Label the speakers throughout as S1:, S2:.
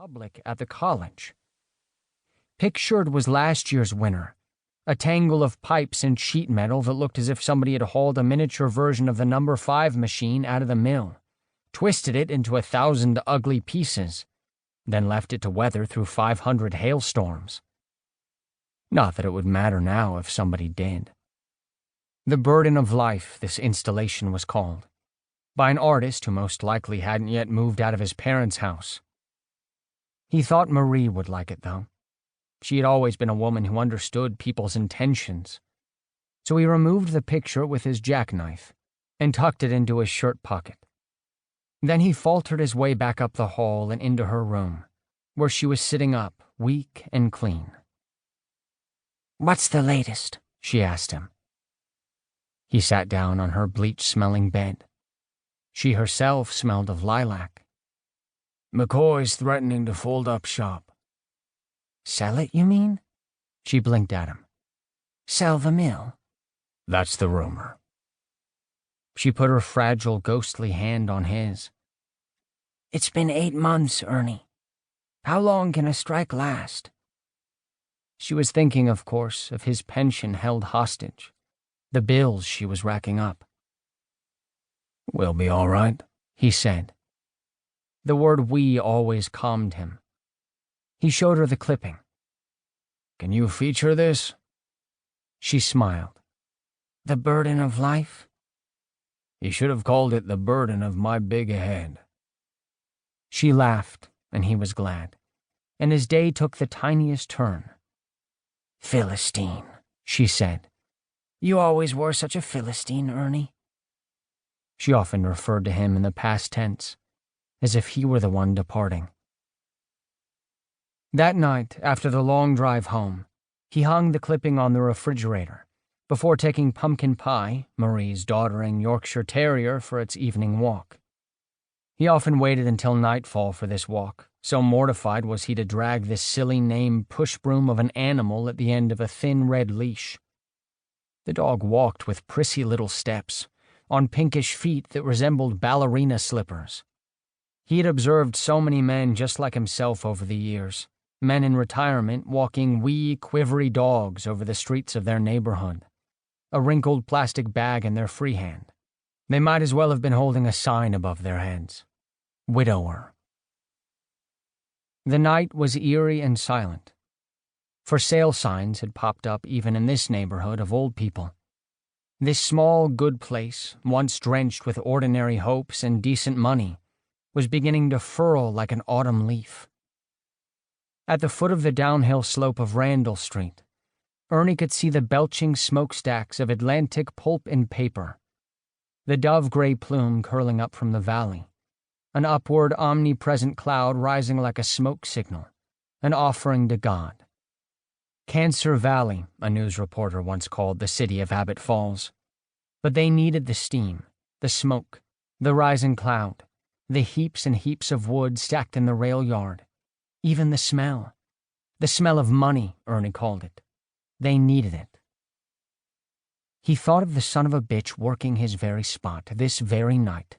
S1: public at the college. Pictured was last year's winner, a tangle of pipes and sheet metal that looked as if somebody had hauled a miniature version of the number 5 machine out of the mill, twisted it into 1,000 ugly pieces, then left it to weather through 500 hailstorms. Not that it would matter now if somebody did. The Burden of Life, this installation was called, by an artist who most likely hadn't yet moved out of his parents' house. He thought Marie would like it, though. She had always been a woman who understood people's intentions. So he removed the picture with his jackknife and tucked it into his shirt pocket. Then he faltered his way back up the hall and into her room, where she was sitting up, weak and clean. "What's the latest?" she asked him. He sat down on her bleach-smelling bed. She herself smelled of lilac. "McCoy's threatening to fold up shop." "Sell it, you mean?" She blinked at him. "Sell the mill?" "That's the rumor." She put her fragile, ghostly hand on his. "It's been 8 months, Ernie. How long can a strike last?" She was thinking, of course, of his pension held hostage, the bills she was racking up. "We'll be all right," he said. The word "we" always calmed him. He showed her the clipping. "Can you feature this?" She smiled. "The Burden of Life?" "You should have called it The Burden of My Big Head." She laughed, and he was glad, and his day took the tiniest turn. "Philistine," she said. "You always were such a Philistine, Ernie." She often referred to him in the past tense, as if he were the one departing. That night, after the long drive home, he hung the clipping on the refrigerator before taking Pumpkin Pie, Marie's doddering Yorkshire Terrier, for its evening walk. He often waited until nightfall for this walk, so mortified was he to drag this silly name push-broom of an animal at the end of a thin red leash. The dog walked with prissy little steps, on pinkish feet that resembled ballerina slippers. He had observed so many men just like himself over the years, men in retirement walking wee, quivery dogs over the streets of their neighborhood, a wrinkled plastic bag in their free hand. They might as well have been holding a sign above their heads. Widower. The night was eerie and silent. For sale signs had popped up even in this neighborhood of old people. This small, good place, once drenched with ordinary hopes and decent money, was beginning to furl like an autumn leaf. At the foot of the downhill slope of Randall Street, Ernie could see the belching smokestacks of Atlantic Pulp and Paper, the dove-gray plume curling up from the valley, an upward, omnipresent cloud rising like a smoke signal, an offering to God. Cancer Valley, a news reporter once called the city of Abbott Falls. But they needed the steam, the smoke, the rising cloud, the heaps and heaps of wood stacked in the rail yard, even the smell of money, Ernie called it. They needed it. He thought of the son of a bitch working his very spot this very night,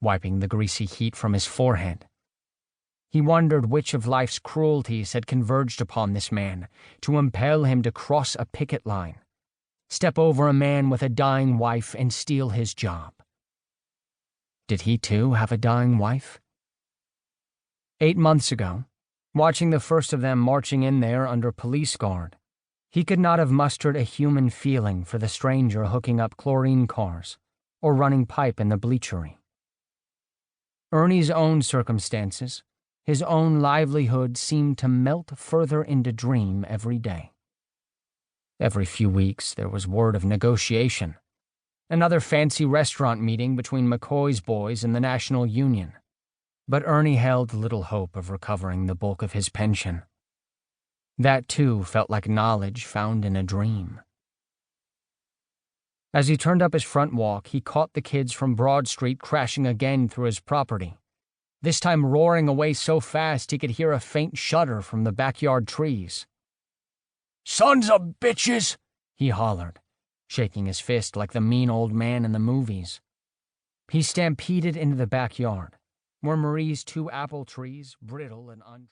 S1: wiping the greasy heat from his forehead. He wondered which of life's cruelties had converged upon this man to impel him to cross a picket line, step over a man with a dying wife and steal his job. Did he too have a dying wife? 8 months ago, watching the first of them marching in there under police guard, he could not have mustered a human feeling for the stranger hooking up chlorine cars or running pipe in the bleachery. Ernie's own circumstances, his own livelihood, seemed to melt further into dream every day. Every few weeks there was word of negotiation, another fancy restaurant meeting between McCoy's boys and the National Union. But Ernie held little hope of recovering the bulk of his pension. That, too, felt like knowledge found in a dream. As he turned up his front walk, he caught the kids from Broad Street crashing again through his property, this time roaring away so fast he could hear a faint shudder from the backyard trees. "Sons of bitches!" he hollered, shaking his fist like the mean old man in the movies. He stampeded into the backyard, where Marie's 2 apple trees, brittle and untrimmed,